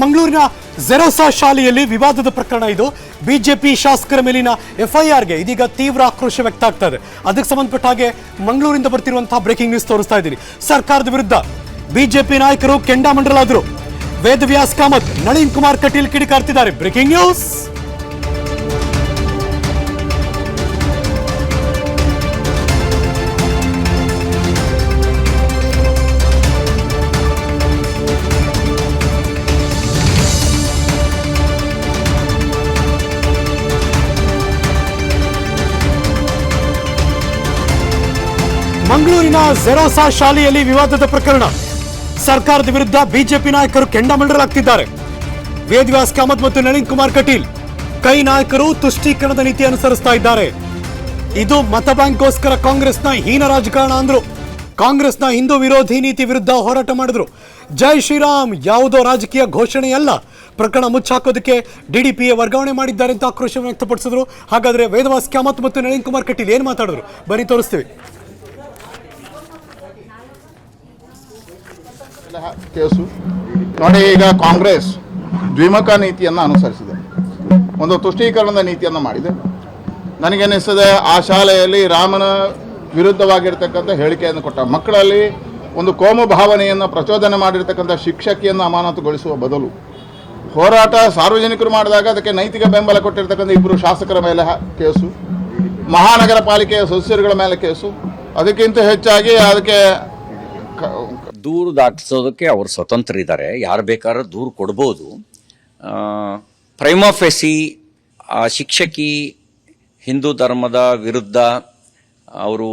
ಮಂಗಳೂರಿನ ಜೆರೋಸಾ ಶಾಲೆಯಲ್ಲಿ ವಿವಾದದ ಪ್ರಕರಣ ಇದು. ಬಿಜೆಪಿ ಶಾಸಕರ ಮೇಲಿನ ಎಫ್ಐಆರ್ಗೆ ಇದೀಗ ತೀವ್ರ ಆಕ್ರೋಶ ವ್ಯಕ್ತ ಆಗ್ತಾ ಇದೆ. ಅದಕ್ಕೆ ಸಂಬಂಧಪಟ್ಟ ಹಾಗೆ ಮಂಗಳೂರಿಂದ ಬರ್ತಿರುವಂತಹ ಬ್ರೇಕಿಂಗ್ ನ್ಯೂಸ್ ತೋರಿಸ್ತಾ ಇದ್ದೀನಿ. ಸರ್ಕಾರದ ವಿರುದ್ಧ ಬಿಜೆಪಿ ನಾಯಕರು ಕೆಂಡಾಮಂಡಲಾದರು. ವೇದವ್ಯಾಸ್ ಕಾಮತ್, ನಳಿನ್ ಕುಮಾರ್ ಕಟೀಲ್ ಕಿಡಿಕಾರ್ತಿದ್ದಾರೆ. Breaking news. ಮಂಗಳೂರಿನ ಜೆರೋಸಾ ಶಾಲೆಯಲ್ಲಿ ವಿವಾದದ ಪ್ರಕರಣ. ಸರ್ಕಾರದ ವಿರುದ್ಧ ಬಿಜೆಪಿ ನಾಯಕರು ಕೆಂಡಾಮಂಡಲಾಗ್ತಿದ್ದಾರೆ. ವೇದವ್ಯಾಸ್ ಕಾಮತ್ ಮತ್ತು ನಳಿನ್ ಕುಮಾರ್ ಕಟೀಲ್ ಕೈ ನಾಯಕರು ತುಷ್ಟೀಕರಣದ ನೀತಿ ಅನುಸರಿಸ್ತಾ ಇದ್ದಾರೆ. ಇದು ಮತ ಬ್ಯಾಂಕ್ಗೋಸ್ಕರ ಕಾಂಗ್ರೆಸ್ನ ಹೀನ ರಾಜಕಾರಣ ಅಂದ್ರು. ಕಾಂಗ್ರೆಸ್ನ ಹಿಂದೂ ವಿರೋಧಿ ನೀತಿ ವಿರುದ್ಧ ಹೋರಾಟ ಮಾಡಿದ್ರು. ಜೈ ಶ್ರೀರಾಮ್ ಯಾವುದೋ ರಾಜಕೀಯ ಘೋಷಣೆಯಲ್ಲ. ಪ್ರಕರಣ ಮುಚ್ಚಾಕೋದಕ್ಕೆ ಡಿಡಿಪಿಎ ವರ್ಗಾವಣೆ ಮಾಡಿದ್ದಾರೆ ಅಂತ ಆಕ್ರೋಶ ವ್ಯಕ್ತಪಡಿಸಿದ್ರು. ಹಾಗಾದ್ರೆ ವೇದವ್ಯಾಸ್ ಕಾಮತ್ ಮತ್ತು ನಳಿನ್ ಕುಮಾರ್ ಕಟೀಲ್ ಏನ್ ಮಾತಾಡಿದ್ರು ಬನ್ನಿ ತೋರಿಸ್ತೀವಿ. ಕೇಸು ನೋಡಿ, ಈಗ ಕಾಂಗ್ರೆಸ್ ದ್ವಿಮುಖ ನೀತಿಯನ್ನು ಅನುಸರಿಸಿದೆ, ಒಂದು ತುಷ್ಟೀಕರಣದ ನೀತಿಯನ್ನು ಮಾಡಿದೆ. ನನಗನ್ನಿಸ್ತದೆ ಆ ಶಾಲೆಯಲ್ಲಿ ರಾಮನ ವಿರುದ್ಧವಾಗಿರ್ತಕ್ಕಂಥ ಹೇಳಿಕೆಯನ್ನು ಕೊಟ್ಟ ಮಕ್ಕಳಲ್ಲಿ ಒಂದು ಕೋಮು ಭಾವನೆಯನ್ನು ಪ್ರಚೋದನೆ ಮಾಡಿರ್ತಕ್ಕಂಥ ಶಿಕ್ಷಕಿಯನ್ನು ಅಮಾನತುಗೊಳಿಸುವ ಬದಲು ಹೋರಾಟ ಸಾರ್ವಜನಿಕರು ಮಾಡಿದಾಗ ಅದಕ್ಕೆ ನೈತಿಕ ಬೆಂಬಲ ಕೊಟ್ಟಿರ್ತಕ್ಕಂಥ ಇಬ್ಬರು ಶಾಸಕರ ಮೇಲೆ ಕೇಸು, ಮಹಾನಗರ ಪಾಲಿಕೆಯ ಸದಸ್ಯರುಗಳ ಮೇಲೆ ಕೇಸು, ಅದಕ್ಕಿಂತ ಹೆಚ್ಚಾಗಿ ಅದಕ್ಕೆ ದೂರು ದಾಟಿಸೋದಕ್ಕೆ ಅವರು ಸ್ವತಂತ್ರ ಇದ್ದಾರೆ. ಯಾರು ಬೇಕಾದ್ರೂ ದೂರು ಕೊಡ್ಬೋದು. ಪ್ರೈಮಾ ಫೆಸಿ ಆ ಶಿಕ್ಷಕಿ ಹಿಂದೂ ಧರ್ಮದ ವಿರುದ್ಧ ಅವರು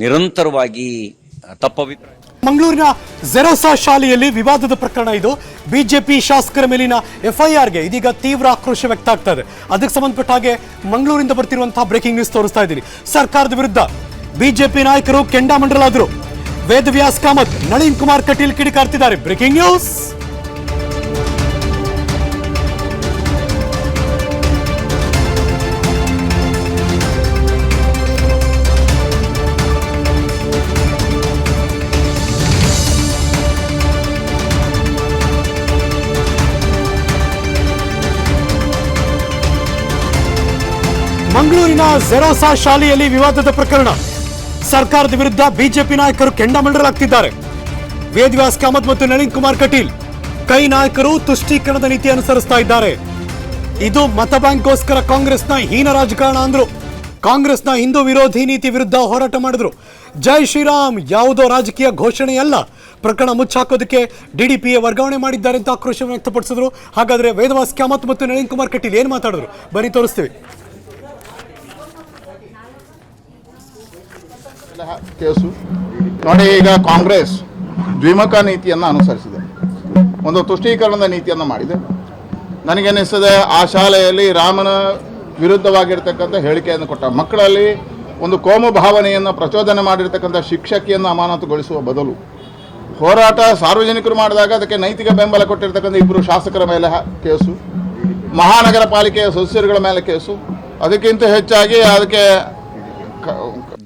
ನಿರಂತರವಾಗಿ ತಪ್ಪಭಿಪ್ರಾಯ. ಮಂಗಳೂರಿನ ಜೆರೋಸಾ ಶಾಲೆಯಲ್ಲಿ ವಿವಾದದ ಪ್ರಕರಣ ಇದು. ಬಿಜೆಪಿ ಶಾಸಕರ ಮೇಲಿನ ಎಫ್ಐಆರ್ಗೆ ಇದೀಗ ತೀವ್ರ ಆಕ್ರೋಶ ವ್ಯಕ್ತ ಆಗ್ತಾ ಇದೆ. ಅದಕ್ಕೆ ಸಂಬಂಧಪಟ್ಟ ಹಾಗೆ ಮಂಗಳೂರಿಂದ ಬರ್ತಿರುವಂತಹ ಬ್ರೇಕಿಂಗ್ ನ್ಯೂಸ್ ತೋರಿಸ್ತಾ ಇದ್ದೀನಿ. ಸರ್ಕಾರದ ವಿರುದ್ಧ ಬಿಜೆಪಿ ನಾಯಕರು ಕೆಂಡಾಮಂಡಲಾದರು. ವೇದವ್ಯಾಸ್ ಕಾಮತ್, ನಳಿನ್ ಕುಮಾರ್ ಕಟೀಲ್ ಕಿಡಿಕಾರ್ತಿದ್ದಾರೆ. Breaking news. ಮಂಗಳೂರಿನ ಜೆರೋಸಾ ಶಾಲೆಯಲ್ಲಿ ವಿವಾದದ ಪ್ರಕರಣ. ಸರ್ಕಾರದ ವಿರುದ್ಧ ಬಿಜೆಪಿ ನಾಯಕರು ಕೆಂಡಾಮಂಡಲಾಗ್ತಿದ್ದಾರೆ. ವೇದವ್ಯಾಸ್ ಕಾಮತ್ ಮತ್ತು ನಳಿನ್ ಕುಮಾರ್ ಕಟೀಲ್ ಕೈ ನಾಯಕರು ತುಷ್ಟೀಕರಣದ ನೀತಿ ಅನುಸರಿಸ್ತಾ ಇದ್ದಾರೆ. ಇದು ಮತ ಬ್ಯಾಂಕ್ಗೋಸ್ಕರ ಕಾಂಗ್ರೆಸ್ನ ಹೀನ ರಾಜಕಾರಣ ಅಂದ್ರು. ಕಾಂಗ್ರೆಸ್ನ ಹಿಂದೂ ವಿರೋಧಿ ನೀತಿ ವಿರುದ್ಧ ಹೋರಾಟ ಮಾಡಿದ್ರು. ಜೈ ಶ್ರೀರಾಮ್ ಯಾವುದೋ ರಾಜಕೀಯ ಘೋಷಣೆಯಲ್ಲ. ಪ್ರಕರಣ ಮುಚ್ಚಾಕೋದಕ್ಕೆ ಡಿಡಿಪಿಎ ವರ್ಗಾವಣೆ ಮಾಡಿದ್ದಾರೆ ಅಂತ ಆಕ್ರೋಶ ವ್ಯಕ್ತಪಡಿಸಿದ್ರು. ಹಾಗಾದ್ರೆ ವೇದವ್ಯಾಸ್ ಕಾಮತ್ ಮತ್ತು ನಳಿನ್ ಕುಮಾರ್ ಕಟೀಲ್ ಏನ್ ಮಾತಾಡಿದ್ರು ಬನ್ನಿ ತೋರಿಸ್ತೀವಿ. ಕೇಸು ನೋಡಿ, ಈಗ ಕಾಂಗ್ರೆಸ್ ದ್ವಿಮುಖ ನೀತಿಯನ್ನು ಅನುಸರಿಸಿದೆ, ಒಂದು ತುಷ್ಟೀಕರಣದ ನೀತಿಯನ್ನು ಮಾಡಿದೆ. ನನಗನ್ನಿಸ್ತದೆ ಆ ಶಾಲೆಯಲ್ಲಿ ರಾಮನ ವಿರುದ್ಧವಾಗಿರ್ತಕ್ಕಂಥ ಹೇಳಿಕೆಯನ್ನು ಕೊಟ್ಟ ಮಕ್ಕಳಲ್ಲಿ ಒಂದು ಕೋಮು ಭಾವನೆಯನ್ನು ಪ್ರಚೋದನೆ ಮಾಡಿರ್ತಕ್ಕಂಥ ಶಿಕ್ಷಕಿಯನ್ನು ಅಮಾನತುಗೊಳಿಸುವ ಬದಲು ಹೋರಾಟ ಸಾರ್ವಜನಿಕರು ಮಾಡಿದಾಗ ಅದಕ್ಕೆ ನೈತಿಕ ಬೆಂಬಲ ಕೊಟ್ಟಿರ್ತಕ್ಕಂಥ ಇಬ್ಬರು ಶಾಸಕರ ಮೇಲೆ ಕೇಸು, ಮಹಾನಗರ ಪಾಲಿಕೆಯ ಸದಸ್ಯರುಗಳ ಮೇಲೆ ಕೇಸು, ಅದಕ್ಕಿಂತ ಹೆಚ್ಚಾಗಿ ಅದಕ್ಕೆ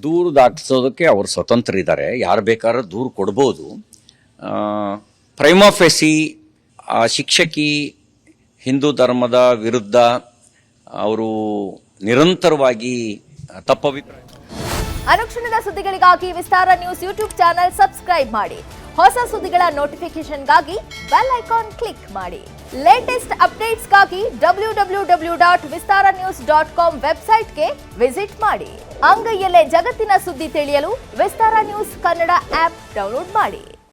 ದೂರು ದಾಟಿಸೋದಕ್ಕೆ ಅವರು ಸ್ವತಂತ್ರ ಇದ್ದಾರೆ. ಯಾರು ಬೇಕಾದ್ರೂ ದೂರು ಕೊಡ್ಬೋದು. ಪ್ರೈಮಾ ಫೆಸಿ ಆ ಶಿಕ್ಷಕಿ ಹಿಂದೂ ಧರ್ಮದ ವಿರುದ್ಧ ಅವರು ನಿರಂತರವಾಗಿ ತಪ್ಪಭಿಪ್ರಾಯ. ಅನುಕ್ಷಣದ ಸುದ್ದಿಗಳಿಗಾಗಿ ವಿಸ್ತಾರ ನ್ಯೂಸ್ ಯೂಟ್ಯೂಬ್ ಚಾನೆಲ್ ಸಬ್ಸ್ಕ್ರೈಬ್ ಮಾಡಿ. ಹೊಸ ಸುದ್ದಿಗಳ ನೋಟಿಫಿಕೇಶನ್ಗಾಗಿ ಬೆಲ್ ಐಕಾನ್ ಕ್ಲಿಕ್ ಮಾಡಿ. ಲೇಟೆಸ್ಟ್ ಅಪ್ಡೇಟ್ಸ್ಗಾಗಿ www.vistaranews.com ವೆಬ್ಸೈಟ್ಗೆ ವಿಸಿಟ್ ಮಾಡಿ. ಅಂಗೈಯಲ್ಲೇ ಜಗತ್ತಿನ ಸುದ್ದಿ ತಿಳಿಯಲು ವಿಸ್ತಾರ ನ್ಯೂಸ್ ಕನ್ನಡ ಆಪ್ ಡೌನ್ಲೋಡ್ ಮಾಡಿ.